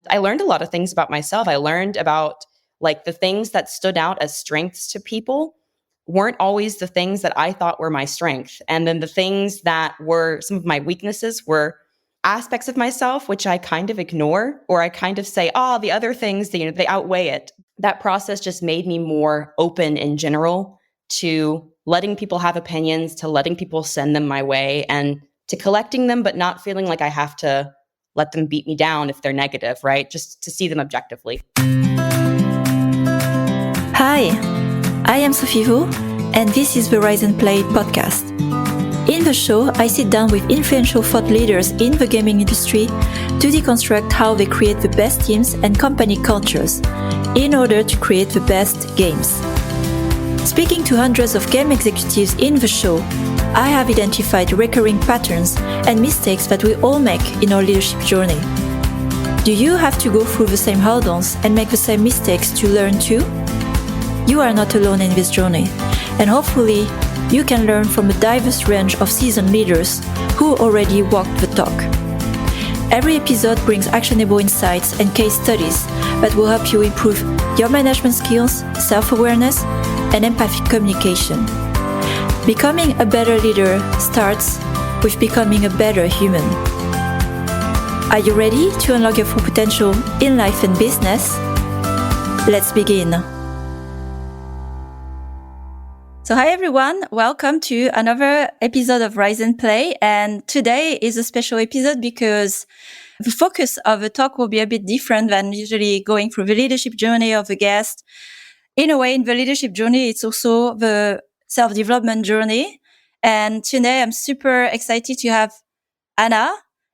I learned a lot of things about myself. I learned about like the things that stood out as strengths to people weren't always the things that I thought were my strength. And then the things that were some of my weaknesses were aspects of myself, which I kind of ignore, or I kind of say, oh, the other things, they outweigh it. That process just made me more open in general to letting people have opinions, to letting people send them my way, and to collecting them, but not feeling like I have to let them beat me down if they're negative, right? Just to see them objectively. Hi, I am Sophie Vo, and this is the Rise and Play podcast. In the show, I sit down with influential thought leaders in the gaming industry to deconstruct how they create the best teams and company cultures in order to create the best games. Speaking to hundreds of game executives in the show, I have identified recurring patterns and mistakes that we all make in our leadership journey. Do you have to go through the same hurdles and make the same mistakes to learn too? You are not alone in this journey, and hopefully you can learn from a diverse range of seasoned leaders who already walked the talk. Every episode brings actionable insights and case studies that will help you improve your management skills, self-awareness, and empathic communication. Becoming a better leader starts with becoming a better human. Are you ready to unlock your full potential in life and business? Let's begin. So hi everyone, welcome to another episode of Rise and Play. And today is a special episode because the focus of the talk will be a bit different than usually going through the leadership journey of the guest. In a way, in the leadership journey, it's also the self-development journey. And today I'm super excited to have Anna.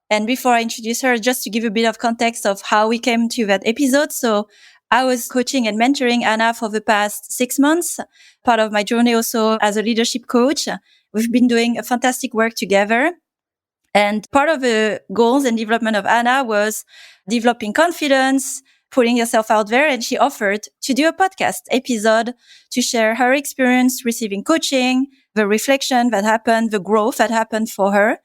And before I introduce her, just to give a bit of context of how we came to that episode. So I was coaching and mentoring Anna for the past 6 months, part of my journey also as a leadership coach. We've been doing a fantastic work together. And part of the goals and development of Anna was developing confidence, putting yourself out there. And she offered to do a podcast episode to share her experience receiving coaching, the reflection that happened, the growth that happened for her.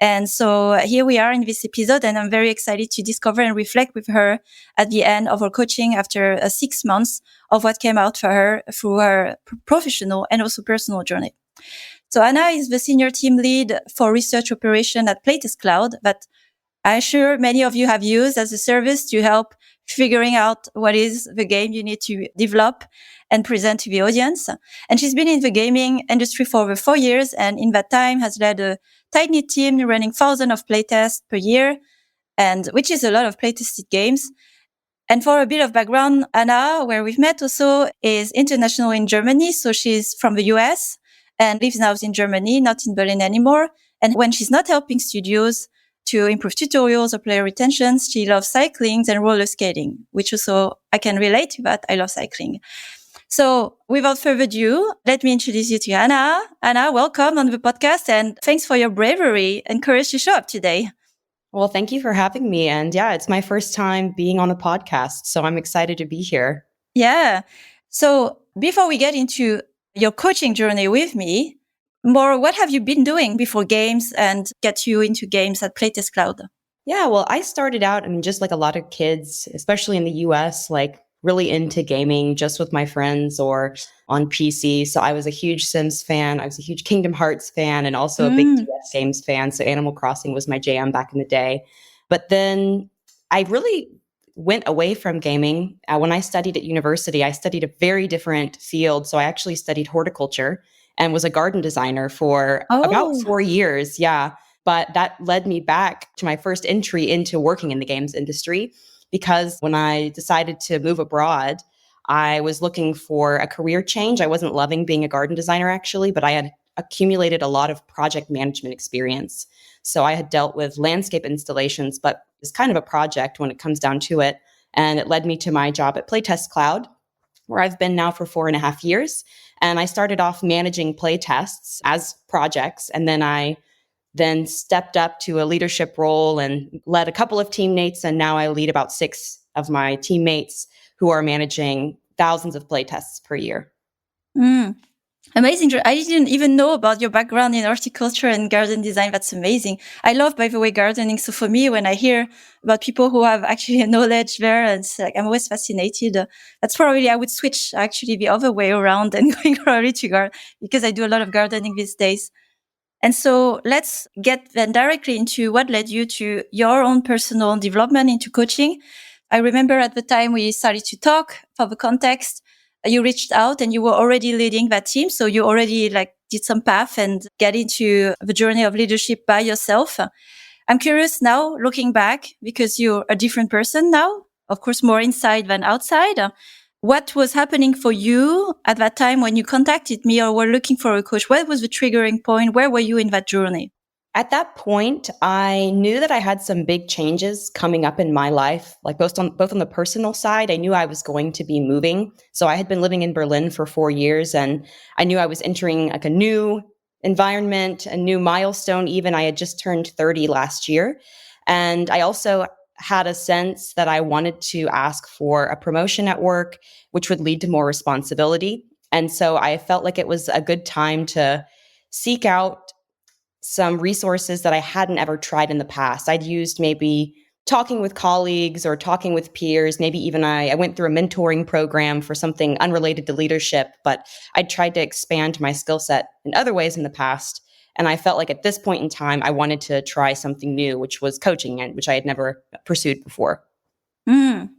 And so here we are in this episode, and I'm very excited to discover and reflect with her at the end of our coaching after 6 months of what came out for her through her professional and also personal journey. So Anna is the senior team lead for research operation at Playtest Cloud that I'm sure many of you have used as a service to help figuring out what is the game you need to develop and present to the audience. And she's been in the gaming industry for over 4 years, and in that time has led a tight-knit team running thousands of playtests per year, and which is a lot of playtested games. And for a bit of background, Anna, where we've met also, is international in Germany. So she's from the US and lives now in Germany, not in Berlin anymore. And when she's not helping studios to improve tutorials or player retentions, she loves cycling and roller skating, which also I can relate to that. I love cycling. So without further ado, let me introduce you to Anna. Anna, welcome on the podcast, and thanks for your bravery and courage to show up today. Well, thank you for having me. And yeah, it's my first time being on a podcast, so I'm excited to be here. Yeah. So before we get into your coaching journey with me, more, what have you been doing before games and get you into games at Playtest Cloud? Yeah, well, I started out, just like a lot of kids, especially in the US, like really into gaming just with my friends or on PC. So I was a huge Sims fan. I was a huge Kingdom Hearts fan and also a big DS games fan. So Animal Crossing was my jam back in the day. But then I really went away from gaming. When I studied at university, I studied a very different field. So I actually studied horticulture and was a garden designer for about 4 years. Yeah. But that led me back to my first entry into working in the games industry, because when I decided to move abroad, I was looking for a career change. I wasn't loving being a garden designer, actually, but I had accumulated a lot of project management experience. So I had dealt with landscape installations, but it's kind of a project when it comes down to it. And it led me to my job at Playtest Cloud, where I've been now for 4.5 years. And I started off managing playtests as projects, and then I stepped up to a leadership role and led a couple of teammates. And now I lead about 6 of my teammates who are managing thousands of playtests per year. Amazing. I didn't even know about your background in horticulture and garden design. That's amazing. I love, by the way, gardening. So for me, when I hear about people who have actually a knowledge there, it's like, I'm always fascinated. That's probably, I would switch actually the other way around and going probably to garden, because I do a lot of gardening these days. And so let's get then directly into what led you to your own personal development into coaching. I remember at the time we started to talk, for the context, you reached out and you were already leading that team. So you already like did some path and get into the journey of leadership by yourself. I'm curious now, looking back, because you're a different person now, of course, more inside than outside. What was happening for you at that time when you contacted me or were looking for a coach? What was the triggering point? Where were you in that journey? At that point, I knew that I had some big changes coming up in my life, like both on the personal side. I knew I was going to be moving. So I had been living in Berlin for 4 years, and I knew I was entering like a new environment, a new milestone. Even I had just turned 30 last year. And I also had a sense that I wanted to ask for a promotion at work, which would lead to more responsibility. And so I felt like it was a good time to seek out some resources that I hadn't ever tried in the past. I'd used maybe talking with colleagues or talking with peers. Maybe even I went through a mentoring program for something unrelated to leadership, but I'd tried to expand my skill set in other ways in the past. And I felt like at this point in time, I wanted to try something new, which was coaching, and which I had never pursued before. Mm.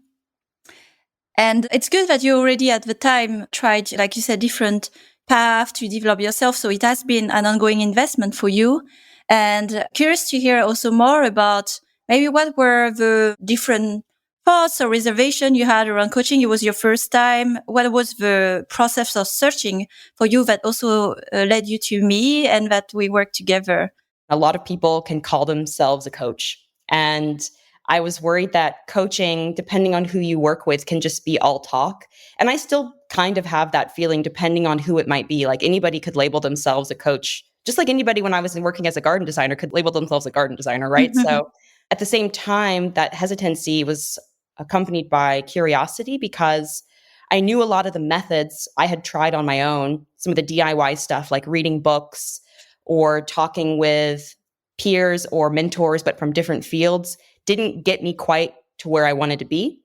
And it's good that you already at the time tried, like you said, different path to develop yourself. So it has been an ongoing investment for you. And curious to hear also more about maybe what were the different thoughts or reservation you had around coaching. It was your first time. What was the process of searching for you that also led you to me and that we worked together? A lot of people can call themselves a coach. And I was worried that coaching, depending on who you work with, can just be all talk. And I still kind of have that feeling depending on who it might be. Like anybody could label themselves a coach, just like anybody when I was working as a garden designer could label themselves a garden designer, right? So at the same time, that hesitancy was accompanied by curiosity because I knew a lot of the methods I had tried on my own, some of the DIY stuff like reading books or talking with peers or mentors, but from different fields, didn't get me quite to where I wanted to be.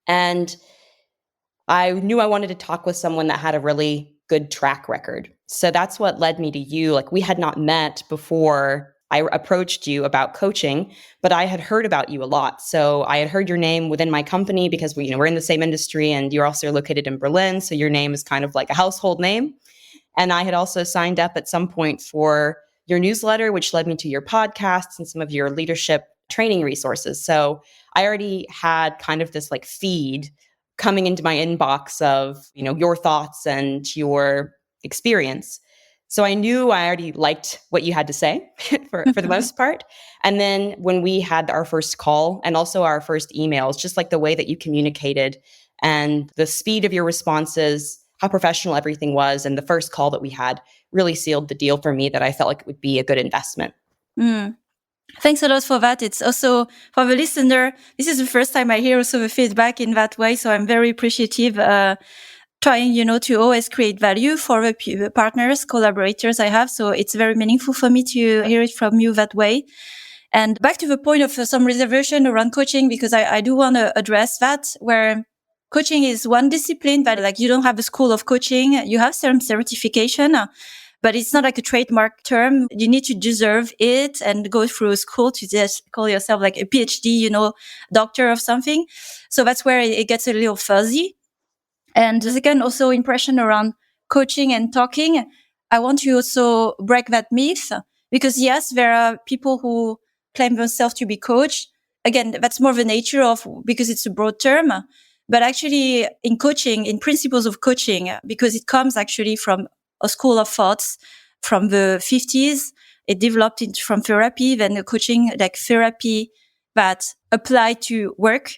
And I knew I wanted to talk with someone that had a really good track record. So that's what led me to you. Like we had not met before I approached you about coaching, but I had heard about you a lot. So I had heard your name within my company because we're in the same industry and you're also located in Berlin. So your name is kind of like a household name. And I had also signed up at some point for your newsletter, which led me to your podcasts and some of your leadership training resources. So I already had kind of this like feed coming into my inbox of, your thoughts and your experience. So I knew I already liked what you had to say for the most part. And then when we had our first call and also our first emails, just like the way that you communicated and the speed of your responses, how professional everything was, and the first call that we had really sealed the deal for me that I felt like it would be a good investment. Mm. Thanks a lot for that. It's also for the listener. This is the first time I hear also the feedback in that way. So I'm very appreciative, trying, to always create value for the partners, collaborators I have. So it's very meaningful for me to hear it from you that way. And back to the point of some reservation around coaching, because I do want to address that, where coaching is one discipline that like you don't have a school of coaching. You have some certification, but it's not like a trademark term. You need to deserve it and go through a school to just call yourself like a PhD, doctor of something. So that's where it gets a little fuzzy. And the second also impression around coaching and talking, I want to also break that myth because yes, there are people who claim themselves to be coach. Again, that's more the nature of, because it's a broad term, but actually in coaching, in principles of coaching, because it comes actually from a school of thoughts from the 50s. It developed from therapy, then the coaching, like therapy that applied to work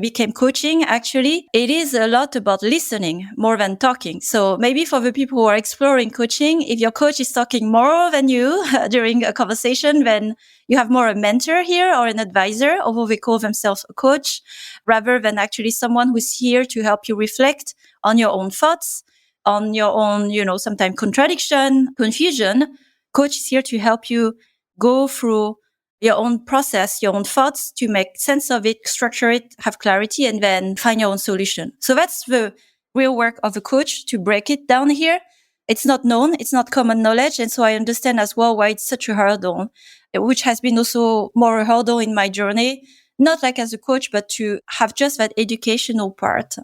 became coaching. Actually, it is a lot about listening more than talking. So maybe for the people who are exploring coaching, if your coach is talking more than you during a conversation, then you have more a mentor here or an advisor, although they call themselves a coach, rather than actually someone who's here to help you reflect on your own thoughts, on your own, sometimes contradiction, confusion, coach is here to help you go through your own process, your own thoughts, to make sense of it, structure it, have clarity, and then find your own solution. So that's the real work of a coach, to break it down here. It's not known, it's not common knowledge. And so I understand as well why it's such a hurdle, which has been also more a hurdle in my journey, not like as a coach, but to have just that educational part,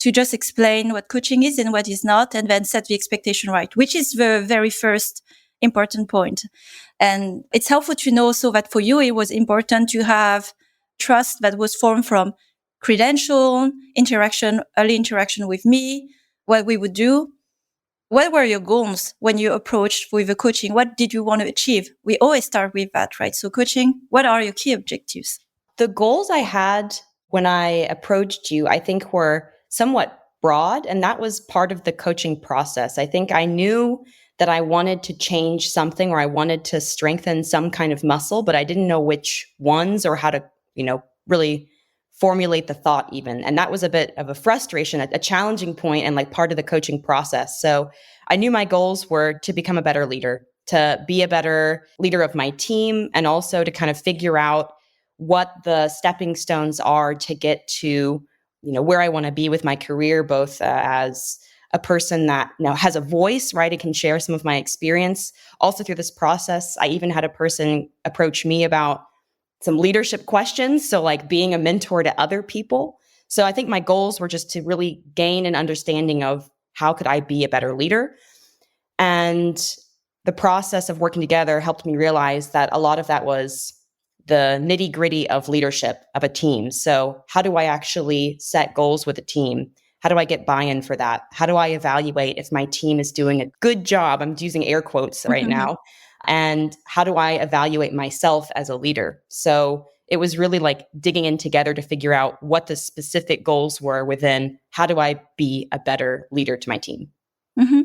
to just explain what coaching is and what is not, and then set the expectation right, which is the very first important point. And it's helpful to know so that for you, it was important to have trust that was formed from credential, interaction, early interaction with me, what we would do. What were your goals when you approached with the coaching? What did you want to achieve? We always start with that, right? So coaching, what are your key objectives? The goals I had when I approached you, I think were somewhat broad, and that was part of the coaching process. I think I knew that I wanted to change something, or I wanted to strengthen some kind of muscle, but I didn't know which ones or how to, really formulate the thought even. And that was a bit of a frustration, a challenging point, and like part of the coaching process. So I knew my goals were to become a better leader, to be a better leader of my team, and also to kind of figure out what the stepping stones are to get to, where I want to be with my career, both as a person that has a voice, right? It can share some of my experience. Also through this process, I even had a person approach me about some leadership questions. So like being a mentor to other people. So I think my goals were just to really gain an understanding of how could I be a better leader. And the process of working together helped me realize that a lot of that was the nitty-gritty of leadership of a team. So how do I actually set goals with a team? How do I get buy-in for that? How do I evaluate if my team is doing a good job? I'm using air quotes right now. And how do I evaluate myself as a leader? So it was really like digging in together to figure out what the specific goals were within how do I be a better leader to my team. Mm-hmm.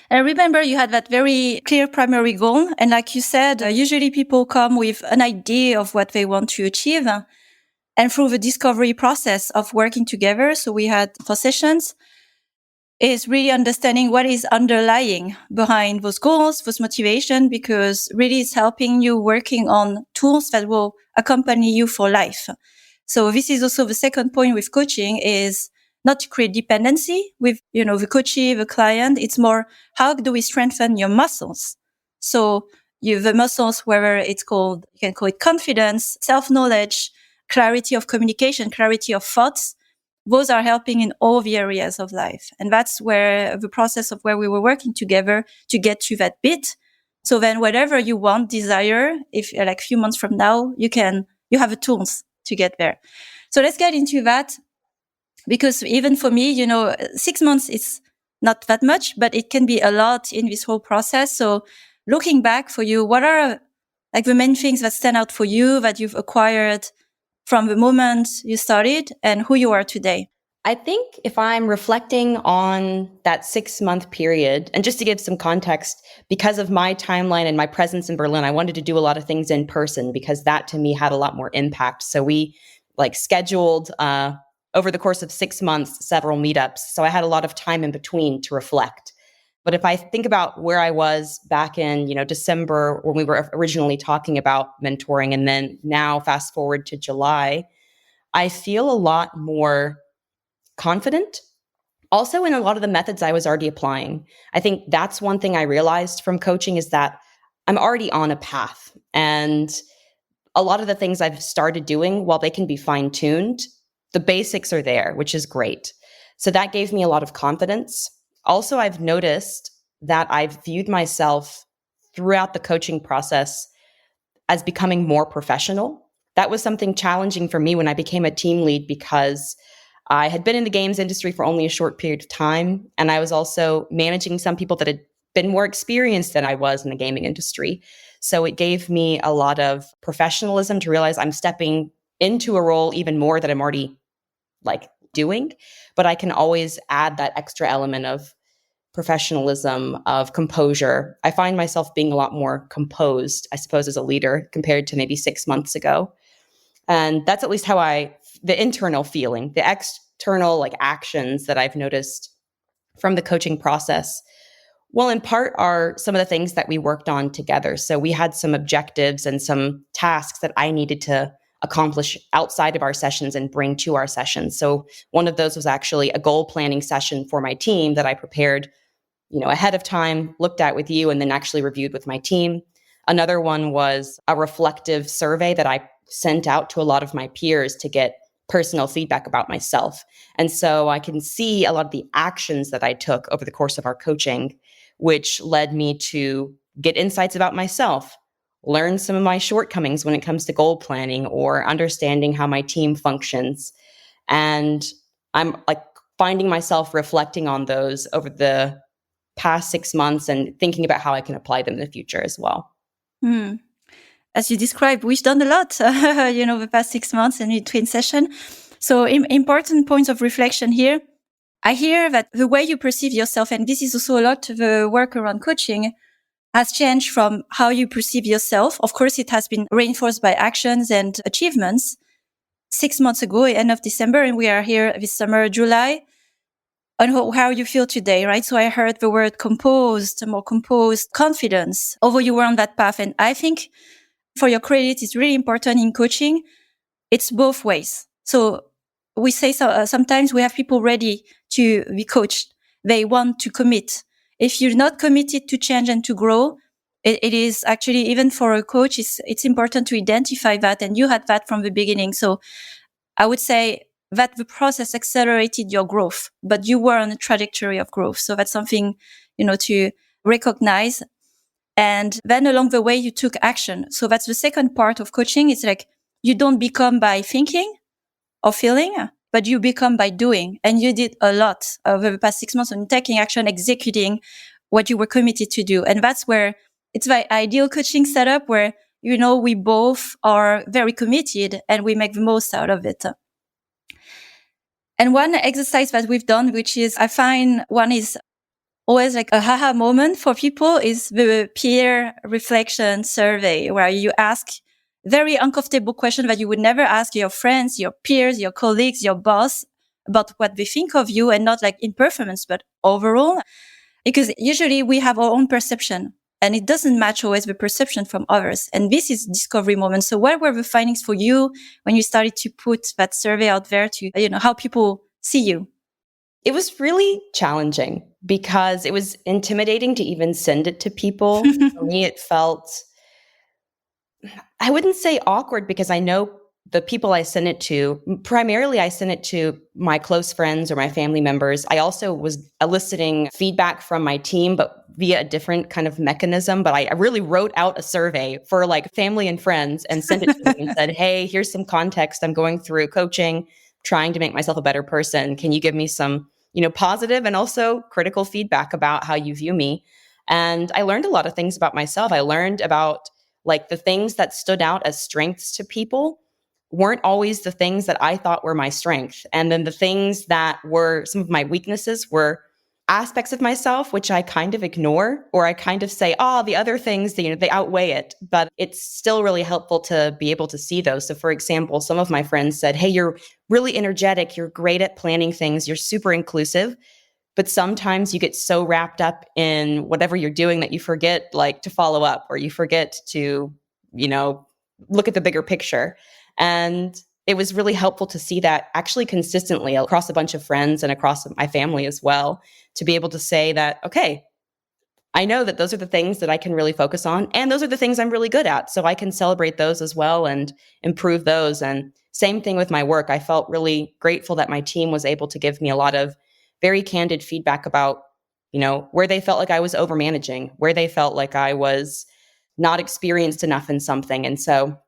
And I remember you had that very clear primary goal. And like you said, usually people come with an idea of what they want to achieve. And through the discovery process of working together, so we had 4 sessions, is really understanding what is underlying behind those goals, those motivation, because really it's helping you working on tools that will accompany you for life. So this is also the second point with coaching, is not to create dependency with, the coachee, the client. It's more, how do we strengthen your muscles? So the muscles, whether you can call it confidence, self-knowledge, clarity of communication, clarity of thoughts. Those are helping in all the areas of life. And that's where the process of where we were working together to get to that bit. So then whatever you want, desire, if like a few months from now, you have the tools to get there. So let's get into that. Because even for me, 6 months is not that much, but it can be a lot in this whole process. So looking back for you, what are like the main things that stand out for you that you've acquired from the moment you started and who you are today? I think if I'm reflecting on that 6-month period, and just to give some context, because of my timeline and my presence in Berlin, I wanted to do a lot of things in person because that to me had a lot more impact. So we scheduled over the course of 6 months, several meetups. So I had a lot of time in between to reflect. But if I think about where I was back in, December when we were originally talking about mentoring, and then now fast forward to July, I feel a lot more confident. Also in a lot of the methods I was already applying. I think that's one thing I realized from coaching is that I'm already on a path. And a lot of the things I've started doing, while they can be fine-tuned, the basics are there, which is great. So that gave me a lot of confidence. Also, I've noticed that I've viewed myself throughout the coaching process as becoming more professional. That was something challenging for me when I became a team lead because I had been in the games industry for only a short period of time. And I was also managing some people that had been more experienced than I was in the gaming industry. So it gave me a lot of professionalism to realize I'm stepping into a role even more that I'm already doing, but I can always add that extra element of professionalism, of composure. I find myself being a lot more composed, I suppose, as a leader compared to maybe 6 months ago. And that's at least how the internal feeling, the external actions that I've noticed from the coaching process? Well, in part are some of the things that we worked on together. So we had some objectives and some tasks that I needed to accomplish outside of our sessions and bring to our sessions. So one of those was actually a goal planning session for my team that I prepared, ahead of time, looked at with you, and then actually reviewed with my team. Another one was a reflective survey that I sent out to a lot of my peers to get personal feedback about myself. And so I can see a lot of the actions that I took over the course of our coaching, which led me to get insights about myself, learn some of my shortcomings when it comes to goal planning or understanding how my team functions. And I'm like finding myself reflecting on those over the past 6 months and thinking about how I can apply them in the future as well. As you described, we've done a lot, the past 6 months in between session. So important points of reflection here. I hear that the way you perceive yourself, and this is also a lot of the work around coaching, has changed from how you perceive yourself. Of course, it has been reinforced by actions and achievements. 6 months ago, end of December, and we are here this summer, July, on how you feel today, right? So I heard the word more composed, confidence, although you were on that path. And I think for your credit, it's really important in coaching. It's both ways. So we say sometimes we have people ready to be coached. They want to commit. If you're not committed to change and to grow, it is actually, even for a coach, it's important to identify that. And you had that from the beginning. So I would say that the process accelerated your growth, but you were on a trajectory of growth. So that's something, to recognize. And then along the way, you took action. So that's the second part of coaching. It's like you don't become by thinking or feeling, but you become by doing. And you did a lot over the past 6 months on taking action, executing what you were committed to do. And that's where it's the ideal coaching setup where, we both are very committed and we make the most out of it. And one exercise that we've done, which is, I find one is always like a haha moment for people, is the peer reflection survey, where you ask very uncomfortable questions that you would never ask your friends, your peers, your colleagues, your boss about what they think of you, and not like in performance, but overall. Because usually we have our own perception and it doesn't match always the perception from others. And this is discovery moment. So what were the findings for you when you started to put that survey out there to, how people see you? It was really challenging because it was intimidating to even send it to people. For me, it felt, I wouldn't say awkward, because I know the people I sent it to, primarily I sent it to my close friends or my family members. I also was eliciting feedback from my team, but via a different kind of mechanism. But I really wrote out a survey for like family and friends and sent it to them and said, hey, here's some context. I'm going through coaching, trying to make myself a better person. Can you give me some, positive and also critical feedback about how you view me? And I learned a lot of things about myself. I learned about like the things that stood out as strengths to people weren't always the things that I thought were my strength. And then the things that were some of my weaknesses were aspects of myself, which I kind of ignore, or I kind of say, the other things, they outweigh it. But it's still really helpful to be able to see those. So for example, some of my friends said, hey, you're really energetic. You're great at planning things. You're super inclusive. But sometimes you get so wrapped up in whatever you're doing that you forget like to follow up, or you forget to, look at the bigger picture. And it was really helpful to see that actually consistently across a bunch of friends and across my family as well, to be able to say that, okay, I know that those are the things that I can really focus on, and those are the things I'm really good at. So I can celebrate those as well and improve those. And same thing with my work. I felt really grateful that my team was able to give me a lot of very candid feedback about, where they felt like I was overmanaging, where they felt like I was not experienced enough in something. And so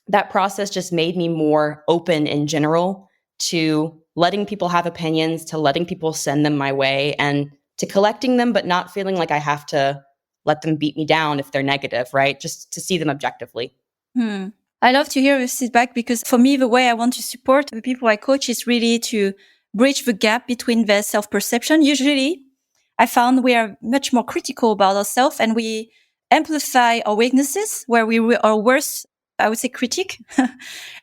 that process just made me more open in general to letting people have opinions, to letting people send them my way, and to collecting them, but not feeling like I have to let them beat me down if they're negative, right? Just to see them objectively. I love to hear this feedback, because for me, the way I want to support the people I coach is really to bridge the gap between their self-perception. Usually, I found we are much more critical about ourselves, and we amplify our weaknesses where we are worse, I would say, critic.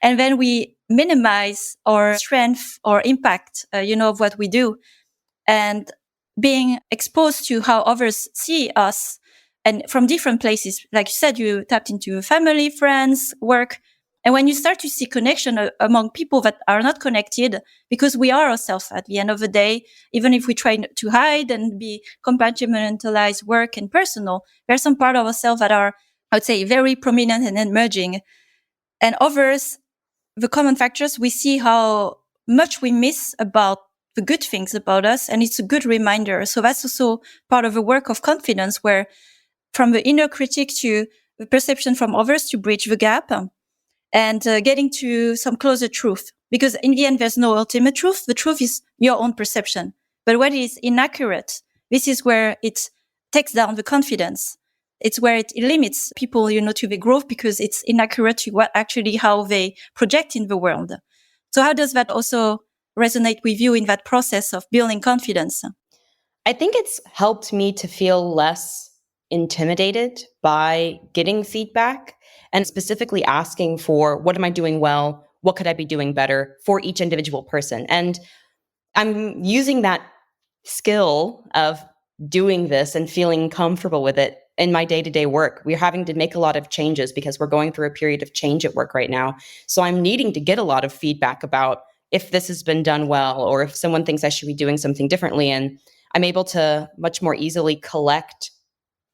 And then we minimize our strength or impact, of what we do. And being exposed to how others see us and from different places. Like you said, you tapped into family, friends, work. And when you start to see connection among people that are not connected, because we are ourselves at the end of the day, even if we try to hide and be compartmentalize work and personal, there's some part of ourselves that are, I would say, very prominent and emerging. And others, the common factors, we see how much we miss about the good things about us. And it's a good reminder. So that's also part of the work of confidence, where from the inner critic to the perception from others to bridge the gap and getting to some closer truth. Because in the end, there's no ultimate truth. The truth is your own perception. But what is inaccurate, this is where it takes down the confidence. It's where it limits people, to the growth, because it's inaccurate to what actually how they project in the world. So how does that also resonate with you in that process of building confidence? I think it's helped me to feel less intimidated by getting feedback and specifically asking for what am I doing well? What could I be doing better for each individual person? And I'm using that skill of doing this and feeling comfortable with it in my day-to-day work. We're having to make a lot of changes because we're going through a period of change at work right now. So I'm needing to get a lot of feedback about if this has been done well or if someone thinks I should be doing something differently. And I'm able to much more easily collect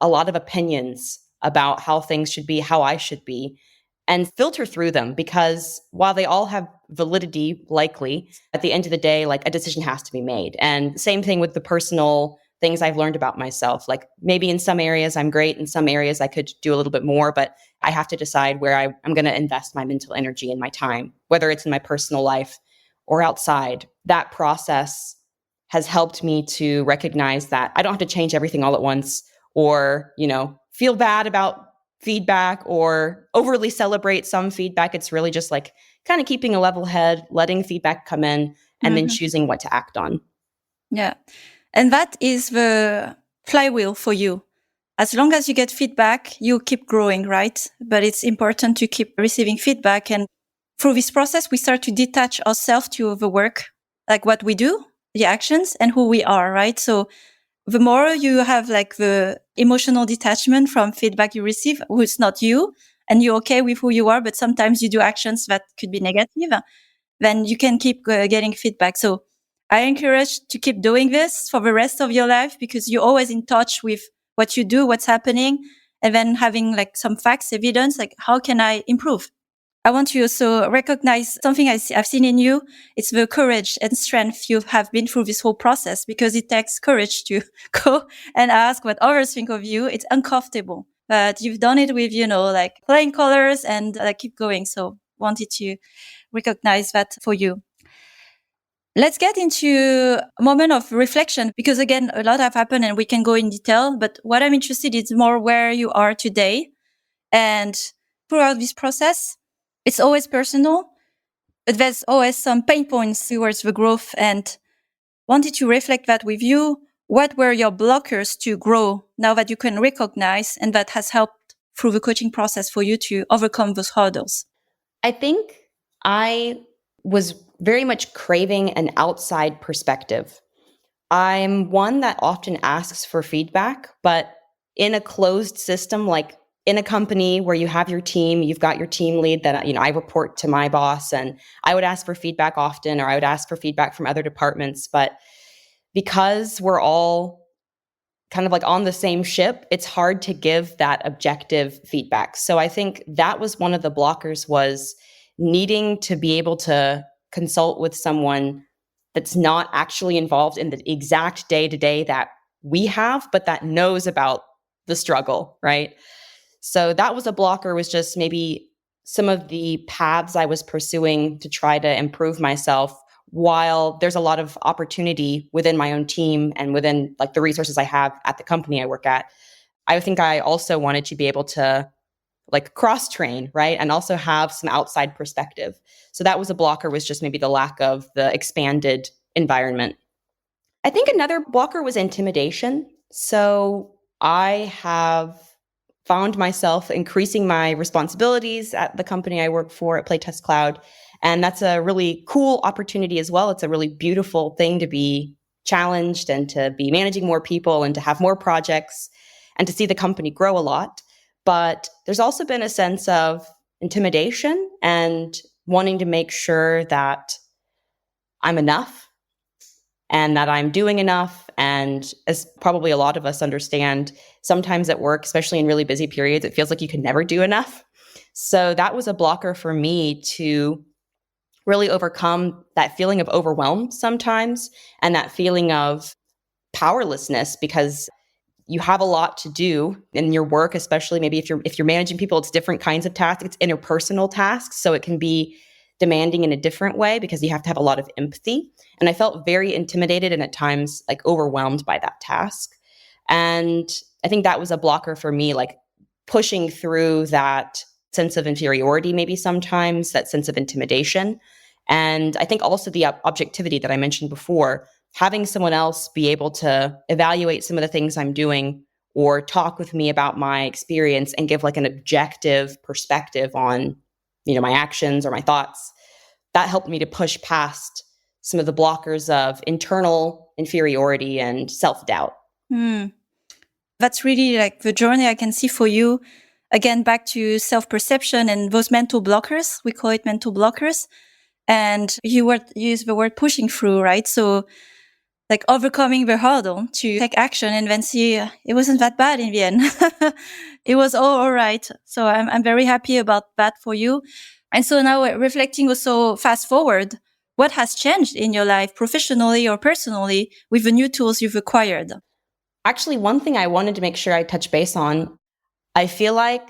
a lot of opinions about how things should be, how I should be, and filter through them, because while they all have validity, likely, at the end of the day, like a decision has to be made. And same thing with the personal things I've learned about myself. Like maybe in some areas I'm great, in some areas I could do a little bit more, but I have to decide where I'm going to invest my mental energy and my time, whether it's in my personal life or outside. That process has helped me to recognize that I don't have to change everything all at once or, feel bad about feedback or overly celebrate some feedback. It's really just like kind of keeping a level head, letting feedback come in, and then choosing what to act on. Yeah. And that is the flywheel for you. As long as you get feedback, you keep growing, right? But it's important to keep receiving feedback. And through this process, we start to detach ourselves to the work, like what we do, the actions, and who we are, right? So the more you have like the emotional detachment from feedback you receive, who's not you, and you're okay with who you are, but sometimes you do actions that could be negative, then you can keep getting feedback. So I encourage to keep doing this for the rest of your life, because you're always in touch with what you do, what's happening, and then having like some facts, evidence, like how can I improve? I want to also recognize something I've seen in you. It's the courage and strength you have been through this whole process, because it takes courage to go and ask what others think of you. It's uncomfortable, but you've done it with, like flying colors and keep going. So wanted to recognize that for you. Let's get into a moment of reflection, because again, a lot have happened and we can go in detail, but what I'm interested in is more where you are today. And throughout this process, it's always personal, but there's always some pain points towards the growth, and wanted to reflect that with you. What were your blockers to grow now that you can recognize, and that has helped through the coaching process for you to overcome those hurdles? I think I was very much craving an outside perspective. I'm one that often asks for feedback, but in a closed system, like in a company where you have your team, you've got your team lead that, I report to my boss, and I would ask for feedback often, or I would ask for feedback from other departments. But because we're all kind of like on the same ship, it's hard to give that objective feedback. So I think that was one of the blockers, was needing to be able to consult with someone that's not actually involved in the exact day-to-day that we have, but that knows about the struggle, right? So that was a blocker, was just maybe some of the paths I was pursuing to try to improve myself, while there's a lot of opportunity within my own team and within like the resources I have at the company I work at. I think I also wanted to be able to like cross train, right? And also have some outside perspective. So that was a blocker, was just maybe the lack of the expanded environment. I think another blocker was intimidation. So I have found myself increasing my responsibilities at the company I work for at Playtest Cloud. And that's a really cool opportunity as well. It's a really beautiful thing to be challenged and to be managing more people and to have more projects and to see the company grow a lot. But there's also been a sense of intimidation and wanting to make sure that I'm enough and that I'm doing enough. And as probably a lot of us understand, sometimes at work, especially in really busy periods, it feels like you can never do enough. So that was a blocker for me to really overcome that feeling of overwhelm sometimes and that feeling of powerlessness, because you have a lot to do in your work, especially maybe if you're managing people. It's different kinds of tasks. It's interpersonal tasks, so it can be demanding in a different way because you have to have a lot of empathy. And I felt very intimidated and at times like overwhelmed by that task. And I think that was a blocker for me, like pushing through that sense of inferiority, maybe sometimes that sense of intimidation. And I think also the objectivity that I mentioned before, having someone else be able to evaluate some of the things I'm doing or talk with me about my experience and give like an objective perspective on, my actions or my thoughts, that helped me to push past some of the blockers of internal inferiority and self-doubt. That's really like the journey I can see for you. Again, back to self-perception and those mental blockers. We call it mental blockers. And you use the word pushing through, right? So like overcoming the hurdle to take action and then see it wasn't that bad in the end. It was all right. So I'm very happy about that for you. And so now reflecting also fast forward, what has changed in your life professionally or personally with the new tools you've acquired? Actually, one thing I wanted to make sure I touch base on, I feel like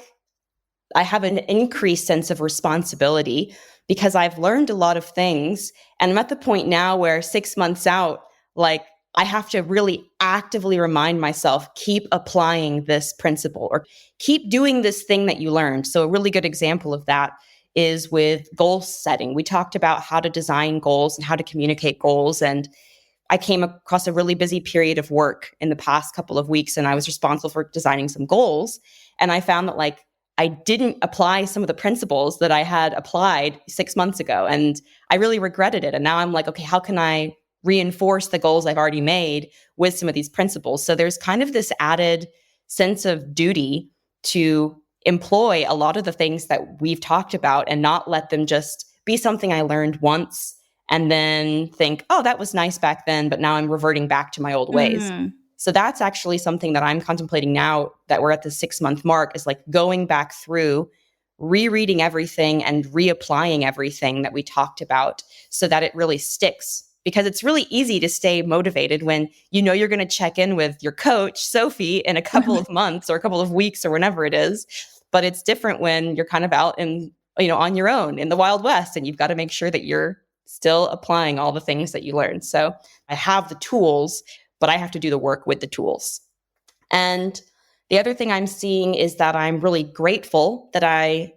I have an increased sense of responsibility because I've learned a lot of things. And I'm at the point now where 6 months out, like I have to really actively remind myself, keep applying this principle or keep doing this thing that you learned. So a really good example of that is with goal setting. We talked about how to design goals and how to communicate goals. And I came across a really busy period of work in the past couple of weeks, and I was responsible for designing some goals. And I found that like I didn't apply some of the principles that I had applied 6 months ago. And I really regretted it. And now I'm like, okay, how can I reinforce the goals I've already made with some of these principles? So there's kind of this added sense of duty to employ a lot of the things that we've talked about and not let them just be something I learned once and then think, oh, that was nice back then, but now I'm reverting back to my old ways. So that's actually something that I'm contemplating now that we're at the 6-month mark, is like going back through, rereading everything and reapplying everything that we talked about so that it really sticks. Because it's really easy to stay motivated when you're going to check in with your coach, Sophie, in a couple of months or a couple of weeks or whenever it is. But it's different when you're kind of out in, on your own in the Wild West, and you've got to make sure that you're still applying all the things that you learned. So I have the tools, but I have to do the work with the tools. And the other thing I'm seeing is that I'm really grateful that I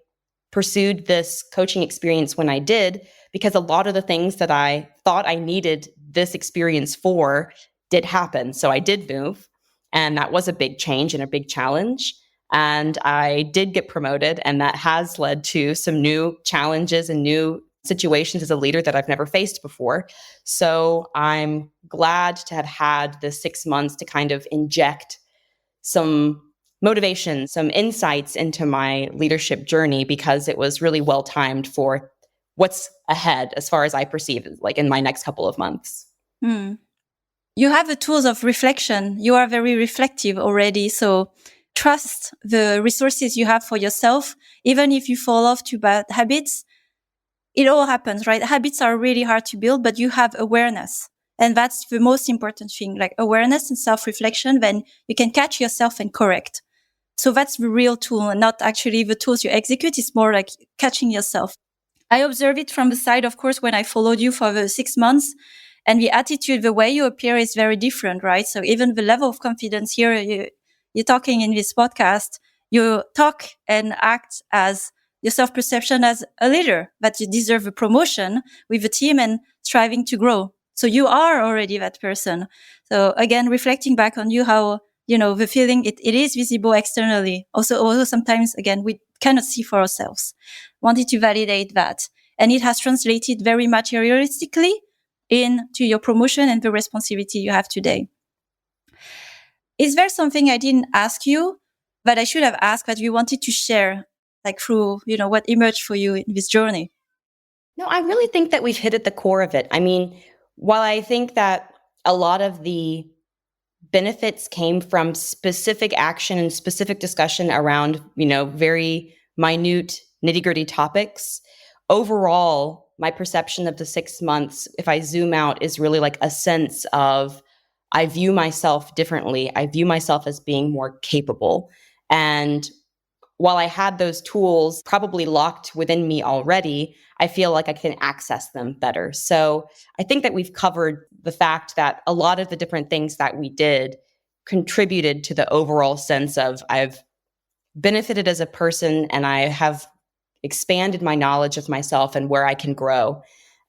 pursued this coaching experience when I did, because a lot of the things that I thought I needed this experience for did happen. So I did move, and that was a big change and a big challenge. And I did get promoted, and that has led to some new challenges and new situations as a leader that I've never faced before. So I'm glad to have had the 6 months to kind of inject some motivation, some insights into my leadership journey, because it was really well timed for what's ahead as far as I perceive it, like in my next couple of months. You have the tools of reflection. You are very reflective already. So trust the resources you have for yourself. Even if you fall off to bad habits, it all happens, right? Habits are really hard to build, but you have awareness. And that's the most important thing, like awareness and self-reflection. Then you can catch yourself and correct. So that's the real tool, and not actually the tools you execute. It's more like catching yourself. I observe it from the side, of course, when I followed you for the 6 months, and the attitude, the way you appear is very different, right? So even the level of confidence here, you're talking in this podcast, you talk and act as your self-perception as a leader, that you deserve a promotion with the team and striving to grow. So you are already that person. So again, reflecting back on you, how, the feeling, it is visible externally. Also sometimes, again, we cannot see for ourselves. Wanted to validate that. And it has translated very materialistically into your promotion and the responsibility you have today. Is there something I didn't ask you, but I should have asked that you wanted to share, like through, what emerged for you in this journey? No, I really think that we've hit at the core of it. I mean, while I think that a lot of the benefits came from specific action and specific discussion around, very minute, nitty-gritty topics, overall, my perception of the 6 months, if I zoom out, is really like a sense of I view myself differently. I view myself as being more capable. And while I had those tools probably locked within me already, I feel like I can access them better. So I think that we've covered the fact that a lot of the different things that we did contributed to the overall sense of I've benefited as a person and I have expanded my knowledge of myself and where I can grow.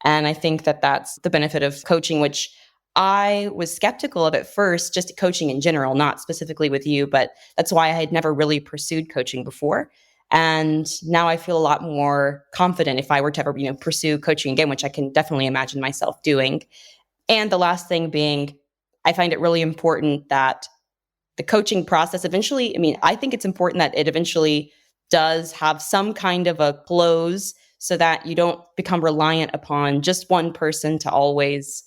And I think that that's the benefit of coaching, which I was skeptical of at first, just coaching in general, not specifically with you, but that's why I had never really pursued coaching before. And now I feel a lot more confident if I were to ever, pursue coaching again, which I can definitely imagine myself doing. And the last thing being, I find it really important that the coaching process eventually, I think it's important that it eventually does have some kind of a close so that you don't become reliant upon just one person to always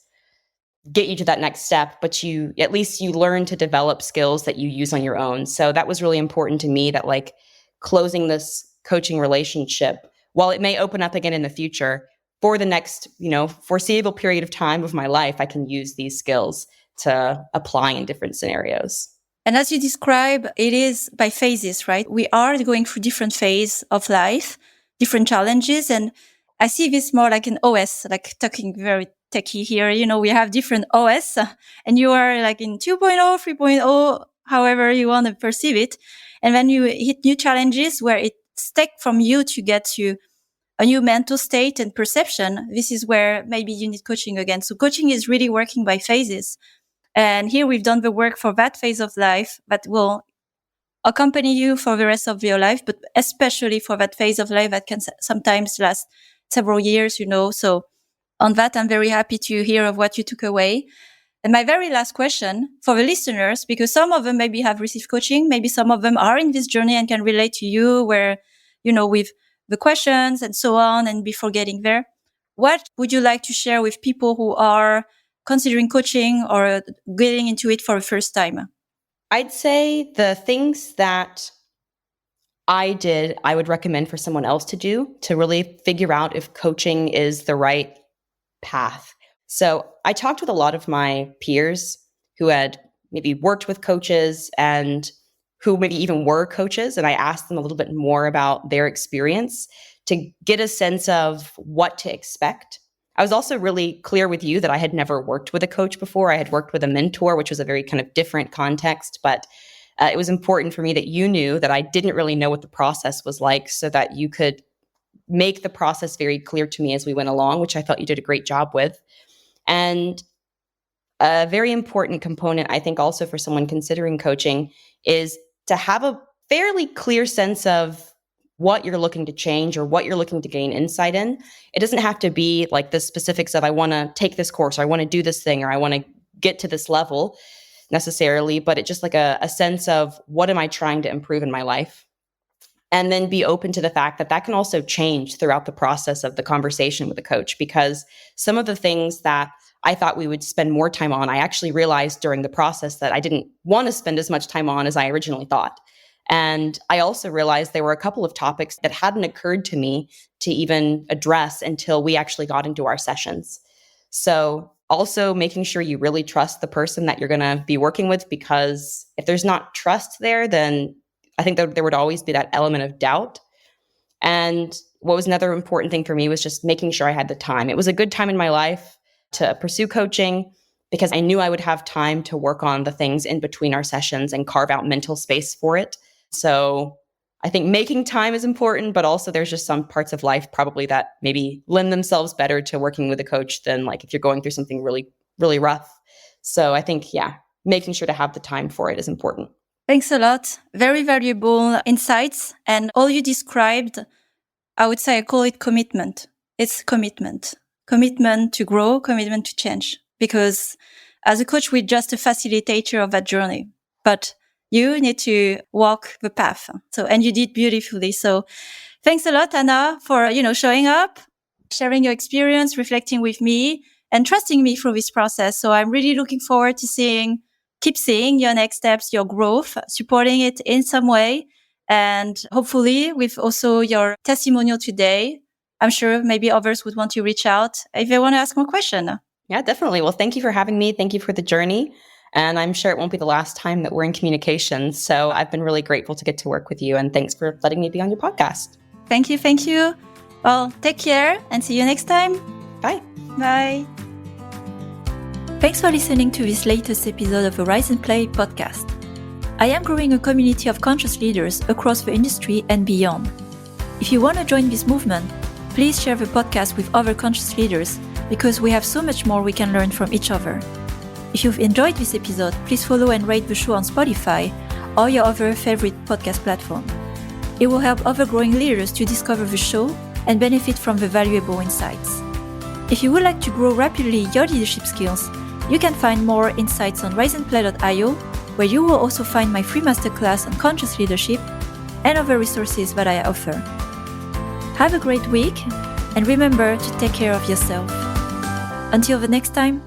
get you to that next step, but you learn to develop skills that you use on your own. So that was really important to me, that like closing this coaching relationship, while it may open up again in the future, for the next, foreseeable period of time of my life, I can use these skills to apply in different scenarios. And as you describe, it is by phases, right? We are going through different phases of life, different challenges. And I see this more like an OS, like talking very techie here. We have different OS and you are like in 2.0, 3.0, however you want to perceive it. And then you hit new challenges where it's take from you to get to a new mental state and perception. This is where maybe you need coaching again. So coaching is really working by phases. And here we've done the work for that phase of life that will accompany you for the rest of your life, but especially for that phase of life that can sometimes last several years, So on that, I'm very happy to hear of what you took away. And my very last question for the listeners, because some of them maybe have received coaching, maybe some of them are in this journey and can relate to you where, with the questions and so on, and before getting there, what would you like to share with people who are considering coaching or getting into it for the first time? I'd say the things that I did, I would recommend for someone else to do to really figure out if coaching is the right path. So I talked with a lot of my peers who had maybe worked with coaches and who maybe even were coaches. And I asked them a little bit more about their experience to get a sense of what to expect. I was also really clear with you that I had never worked with a coach before. I had worked with a mentor, which was a very kind of different context, but it was important for me that you knew that I didn't really know what the process was like so that you could make the process very clear to me as we went along, which I thought you did a great job with. And a very important component, I think, also for someone considering coaching is to have a fairly clear sense of what you're looking to change or what you're looking to gain insight in. It doesn't have to be like the specifics of I want to take this course or I want to do this thing or I want to get to this level necessarily, but it's just like a sense of what am I trying to improve in my life? And then be open to the fact that that can also change throughout the process of the conversation with the coach, because some of the things that I thought we would spend more time on, I actually realized during the process that I didn't want to spend as much time on as I originally thought. And I also realized there were a couple of topics that hadn't occurred to me to even address until we actually got into our sessions. So also making sure you really trust the person that you're going to be working with, because if there's not trust there, then I think that there would always be that element of doubt. And what was another important thing for me was just making sure I had the time. It was a good time in my life to pursue coaching because I knew I would have time to work on the things in between our sessions and carve out mental space for it. So I think making time is important, but also there's just some parts of life probably that maybe lend themselves better to working with a coach than like if you're going through something really, really rough. So I think, making sure to have the time for it is important. Thanks a lot. Very valuable insights. And all you described, I would say I call it commitment. It's commitment. commitment to grow, commitment to change. Because as a coach, we're just a facilitator of that journey. But you need to walk the path. And you did beautifully. So thanks a lot, Anna, for, showing up, sharing your experience, reflecting with me, and trusting me through this process. So I'm really looking forward to keep seeing your next steps, your growth, supporting it in some way. And hopefully with also your testimonial today, I'm sure maybe others would want to reach out if they want to ask more questions. Yeah, definitely. Well, thank you for having me. Thank you for the journey. And I'm sure it won't be the last time that we're in communication. So I've been really grateful to get to work with you. And thanks for letting me be on your podcast. Thank you. Thank you. Well, take care and see you next time. Bye. Bye. Thanks for listening to this latest episode of the Rise and Play podcast. I am growing a community of conscious leaders across the industry and beyond. If you want to join this movement, please share the podcast with other conscious leaders because we have so much more we can learn from each other. If you've enjoyed this episode, please follow and rate the show on Spotify or your other favorite podcast platform. It will help other growing leaders to discover the show and benefit from the valuable insights. If you would like to grow rapidly your leadership skills, you can find more insights on riseandplay.io, where you will also find my free masterclass on conscious leadership and other resources that I offer. Have a great week and remember to take care of yourself. Until the next time.